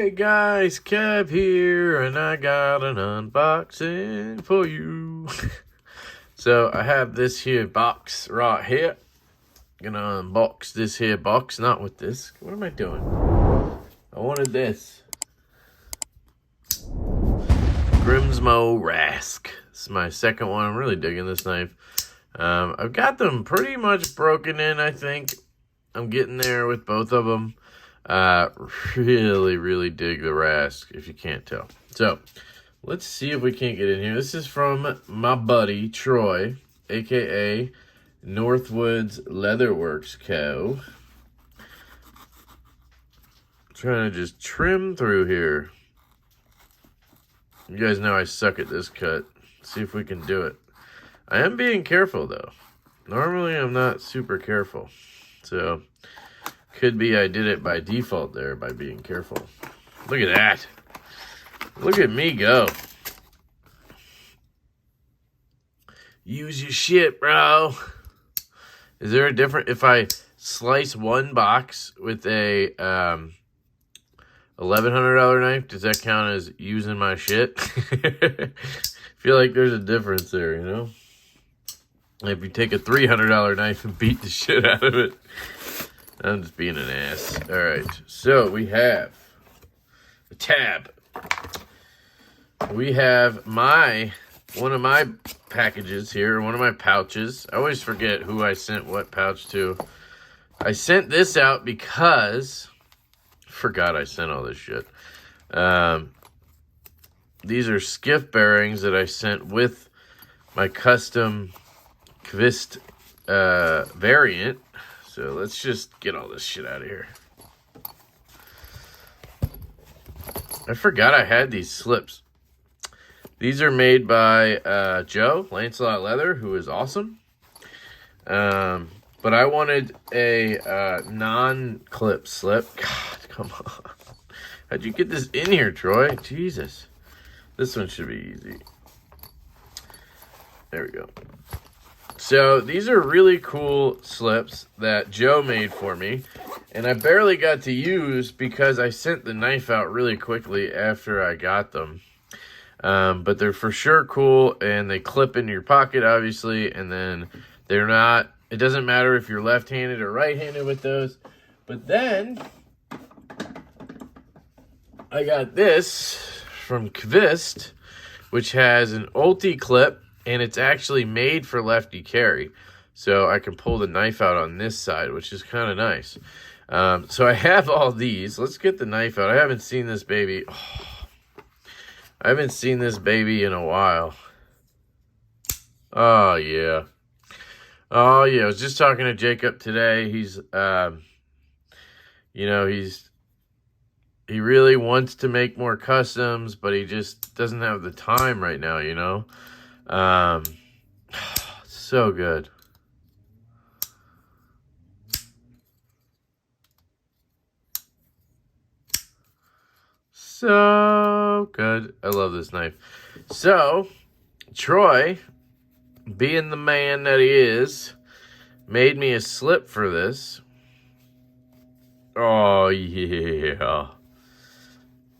Hey guys, Kev here, and I got an unboxing for you. So I have this here box right here. Gonna unbox this here box, not with this. What am I doing? I wanted this. Grimsmo Rask. This is my second one. I'm really digging this knife. I've got them pretty much broken in, I think. I'm getting there with both of them. Really dig the Rask, if you can't tell. So, let's see if we can't get in here. This is from my buddy, Troy, a.k.a. Northwoods Leatherworks Co. Trying to just trim through here. You guys know I suck at this cut. Let's see if we can do it. I am being careful, though. Normally, I'm not super careful. So, could be I did it by default there by being careful. Look at that. Look at me go. Use your shit, bro. Is there a different... If I slice one box with a $1,100 knife, does that count as using my shit? I feel like there's a difference there, you know? If you take a $300 knife and beat the shit out of it. I'm just being an ass. All right, so we have a tab. We have one of my packages here, one of my pouches. I always forget who I sent what pouch to. I sent this out because I forgot I sent all this shit. These are skiff bearings that I sent with my custom Kvist variant. So let's just get all this shit out of here. I forgot I had these slips. These are made by Joe, Lancelot Leather, who is awesome. But I wanted a non-clip slip. God, come on. How'd you get this in here, Troy? Jesus. This one should be easy. There we go. So these are really cool slips that Joe made for me. And I barely got to use because I sent the knife out really quickly after I got them. But they're for sure cool, and they clip in your pocket, obviously. And then they're not... It doesn't matter if you're left-handed or right-handed with those. But then I got this from Kvist, which has an ulti clip. And it's actually made for lefty carry. So I can pull the knife out on this side, which is kind of nice. So I have all these. Let's get the knife out. I haven't seen this baby. I haven't seen this baby in a while. Oh, yeah. Oh, yeah. I was just talking to Jacob today. He's, you know, he really wants to make more customs, but he just doesn't have the time right now, you know? So good. So good. I love this knife. So, Troy, being the man that he is, made me a slip for this. Oh, yeah.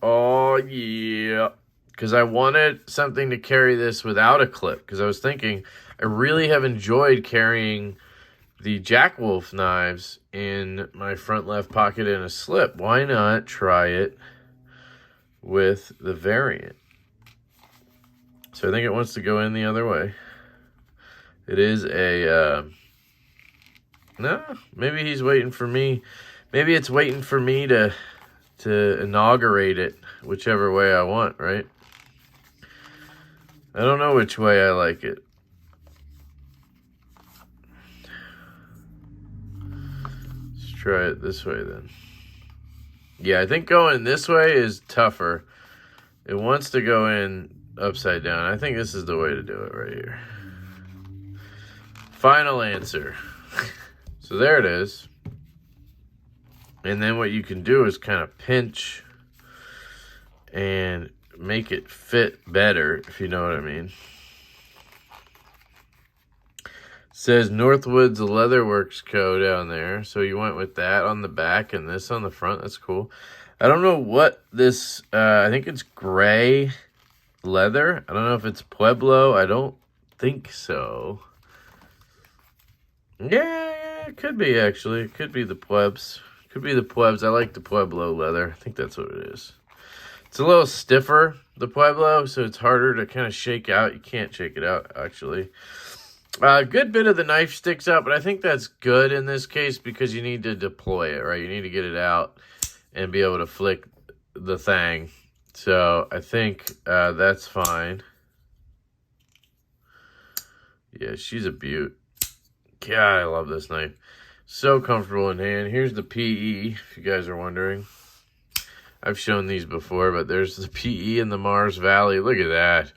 Oh, yeah. Because I wanted something to carry this without a clip. Because I was thinking, I really have enjoyed carrying the Jack Wolf knives in my front left pocket in a slip. Why not try it with the variant? So I think it wants to go in the other way. It is a... no, maybe he's waiting for me. Maybe it's waiting for me to inaugurate it whichever way I want, right? I don't know which way I like it. Let's try it this way then. Yeah, I think going this way is tougher. It wants to go in upside down. I think this is the way to do it right here. Final answer. So there it is. And then what you can do is kind of pinch and make it fit better, if you know what I mean. It says Northwoods Leatherworks Co. down there. So you went with that on the back and this on the front. That's cool. I don't know what this, I think it's gray leather. I don't know if it's Pueblo. I don't think so. Yeah, it could be actually. It could be the Puebs. Could be the Puebs. I like the Pueblo leather. I think that's what it is. It's a little stiffer, the Pueblo, so it's harder to kind of shake out. You can't shake it out, actually. A good bit of the knife sticks out, but I think that's good in this case because you need to deploy it, right? You need to get it out and be able to flick the thing. So I think that's fine. Yeah, she's a beaut. God, I love this knife. So comfortable in hand. Here's the PE, if you guys are wondering. I've shown these before, but there's the PE in the Mars Valley. Look at that.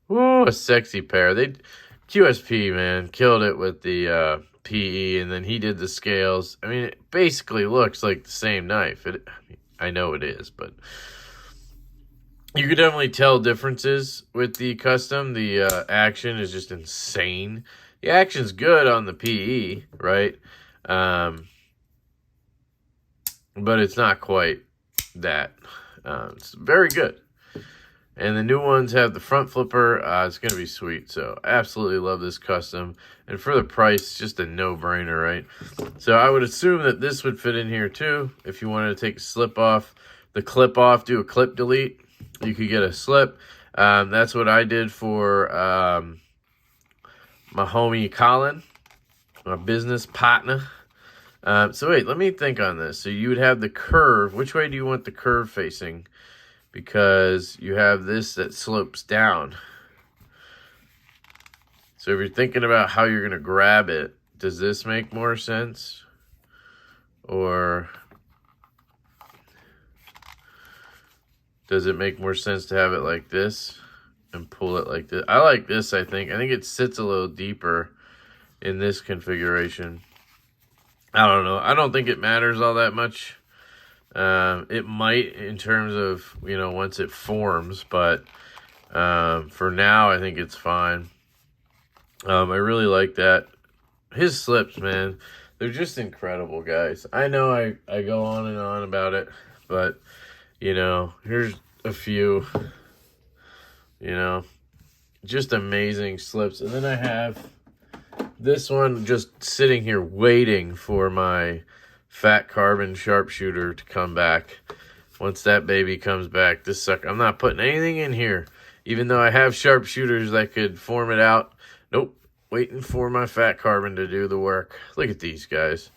Whoa, a sexy pair. QSP, man, killed it with the PE, and then he did the scales. I mean, it basically looks like the same knife. I know it is, but you could definitely tell differences with the custom. The action is just insane. The action's good on the PE, right? But it's not quite that. It's very good. And the new ones have the front flipper. It's going to be sweet. So absolutely love this custom. And for the price, it's just a no-brainer, right? So I would assume that this would fit in here too. If you wanted to take a slip off, the clip off, do a clip delete, you could get a slip. That's what I did for my homie Colin, my business partner. So wait, let me think on this. So you would have the curve. Which way do you want the curve facing? Because you have this that slopes down. So if you're thinking about how you're going to grab it, does this make more sense? Or does it make more sense to have it like this and pull it like this? I like this, I think. I think it sits a little deeper in this configuration. I don't know. I don't think it matters all that much. It might in terms of, you know, once it forms, but for now, I think it's fine. I really like that. His slips, man, they're just incredible, guys. I know I go on and on about it, but, you know, here's a few, you know, just amazing slips. And then I have this one just sitting here waiting for my fat carbon sharpshooter to come back. Once that baby comes back, this sucker, I'm not putting anything in here. Even though I have sharpshooters that could form it out. Nope. Waiting for my fat carbon to do the work. Look at these guys.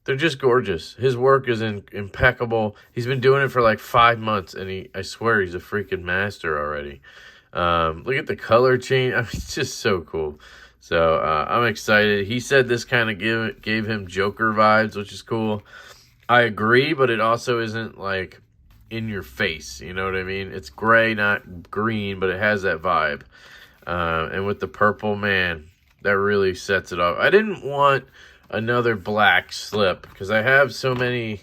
They're just gorgeous. His work is impeccable. He's been doing it for like 5 months, and I swear he's a freaking master already. Look at the color change. I mean, it's just so cool. So I'm excited. He said this kind of gave him Joker vibes, which is cool. I agree, but it also isn't like in your face. You know what I mean? It's gray, not green, but it has that vibe. And with the purple, man, that really sets it off. I didn't want another black slip because I have so many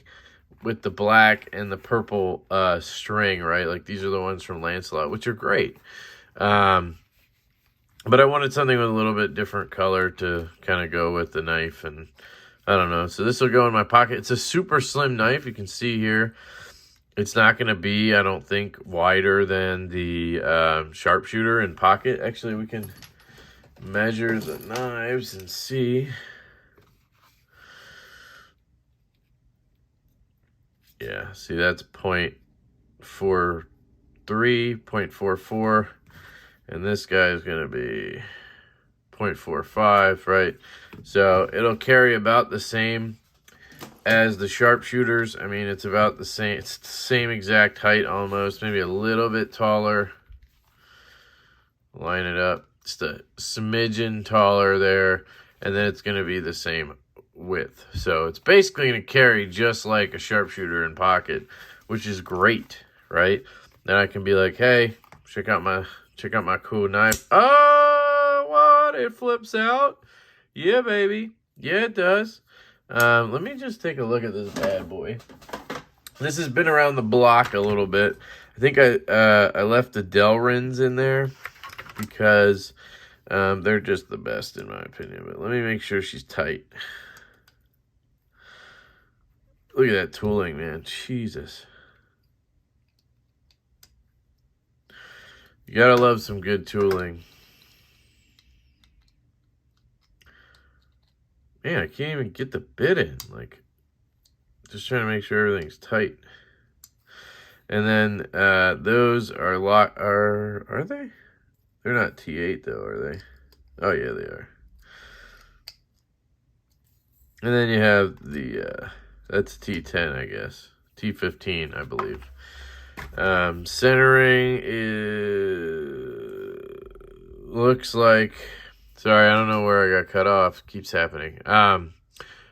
with the black and the purple string, right? Like these are the ones from Lancelot, which are great. But I wanted something with a little bit different color to kind of go with the knife, and I don't know. So this will go in my pocket. It's a super slim knife. You can see here. It's not going to be, I don't think, wider than the sharpshooter in pocket. Actually, we can measure the knives and see. Yeah, see, that's 0.43, 0.44. And this guy is going to be 0.45, right? So it'll carry about the same as the sharpshooters. I mean, it's about the same. It's the same exact height almost. Maybe a little bit taller. Line it up. Just a smidgen taller there. And then it's going to be the same width. So it's basically going to carry just like a sharpshooter in pocket, which is great, right? Then I can be like, hey, check out my cool knife. Oh, what? It flips out. Yeah, baby. Yeah, it does. Let me just take a look at this bad boy. This has been around the block a little bit. I think I left the Delrins in there because they're just the best in my opinion. But let me make sure she's tight. Look at that tooling, man. Jesus. You gotta love some good tooling. Man, I can't even get the bit in. Like, just trying to make sure everything's tight. And then those are are they? They're not T8 though, are they? Oh yeah, they are. And then you have the that's T10, I guess. T15, I believe. Centering looks like, sorry, I don't know where I got cut off. Keeps happening.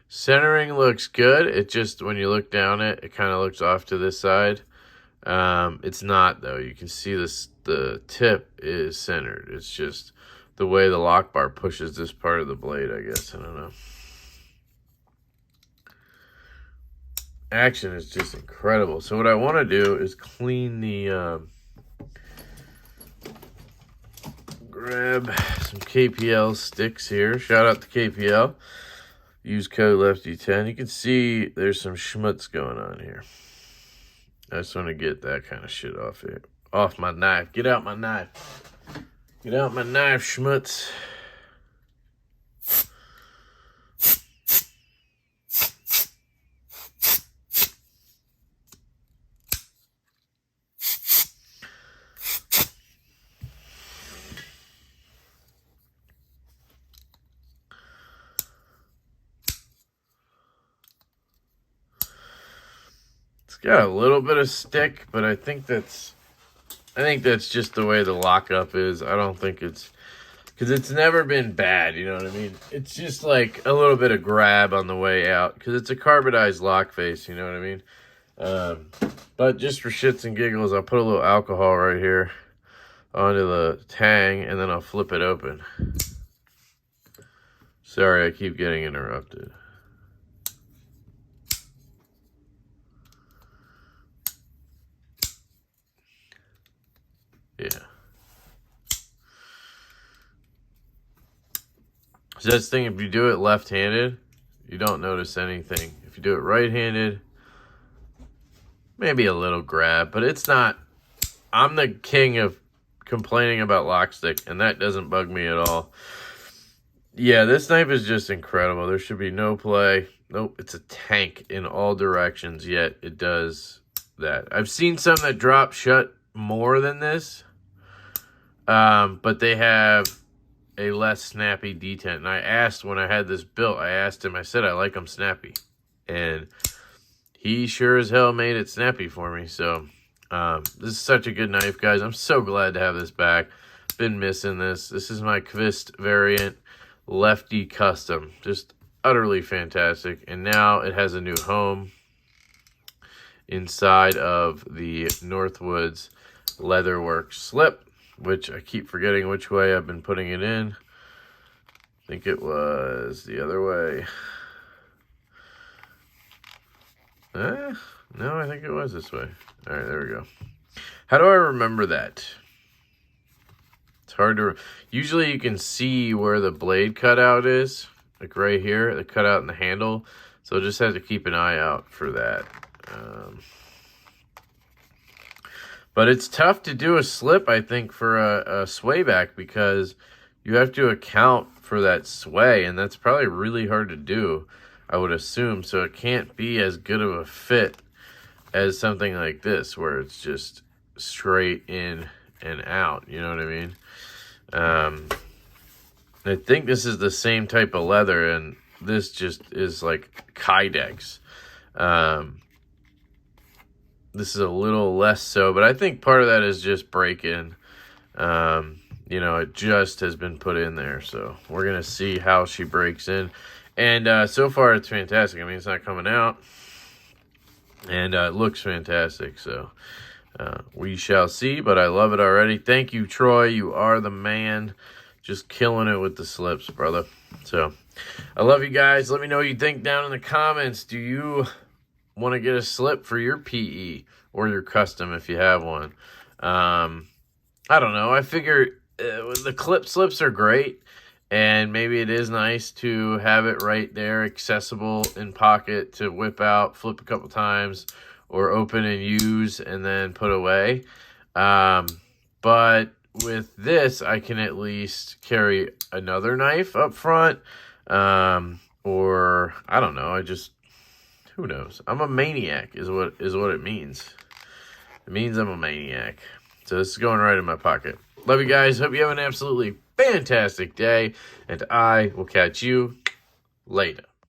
Centering looks good. It just, when you look down it kind of looks off to this side. It's not though. You can see the tip is centered. It's just the way the lock bar pushes this part of the blade, I guess. I don't know. Action is just incredible. So what I want to do is clean the grab some KPL sticks here. Shout out to KPL. Use code LeftyEDC. You can see there's some schmutz going on here. I just want to get that kind of shit off here. Off my knife. Get out my knife. Get out my knife, schmutz. Got a little bit of stick, but I think that's just the way the lockup is. I don't think it's, because it's never been bad, you know what I mean? It's just like a little bit of grab on the way out, because it's a carbonized lock face, you know what I mean? But just for shits and giggles, I'll put a little alcohol right here onto the tang, and then I'll flip it open. Sorry, I keep getting interrupted. Yeah. So that's the thing, if you do it left-handed, you don't notice anything. If you do it right-handed, maybe a little grab, but it's not. I'm the king of complaining about lock stick, and that doesn't bug me at all. Yeah, this knife is just incredible. There should be no play. Nope, it's a tank in all directions, yet it does that. I've seen some that drop shut more than this. But they have a less snappy detent. And I asked, when I had this built, I said, I like them snappy. And he sure as hell made it snappy for me. So, this is such a good knife, guys. I'm so glad to have this back. Been missing this. This is my Kvist variant Lefty Custom. Just utterly fantastic. And now it has a new home inside of the Northwoods Leatherworks slip, which I keep forgetting which way I've been putting it in. I think it was the other way. No, I think it was this way. All right, there we go. How do I remember that? It's hard to... Usually you can see where the blade cutout is. Like right here, the cutout in the handle. So I just have to keep an eye out for that. But it's tough to do a slip, I think, for a sway back, because you have to account for that sway, and that's probably really hard to do, I would assume. So it can't be as good of a fit as something like this, where it's just straight in and out, you know what I mean? I think this is the same type of leather, and this just is like Kydex. This is a little less so, but I think part of that is just break-in. You know, it just has been put in there, so we're going to see how she breaks in. And so far, it's fantastic. I mean, it's not coming out, and it looks fantastic, so we shall see, but I love it already. Thank you, Troy. You are the man. Just killing it with the slips, brother. So, I love you guys. Let me know what you think down in the comments. Do you want to get a slip for your PE or your custom if you have one? I don't know. I figure the clip slips are great, and maybe it is nice to have it right there, accessible in pocket to whip out, flip a couple times, or open and use and then put away. But with this, I can at least carry another knife up front. Or, I don't know, who knows? I'm a maniac is what it means. It means I'm a maniac. So this is going right in my pocket. Love you guys. Hope you have an absolutely fantastic day. And I will catch you later.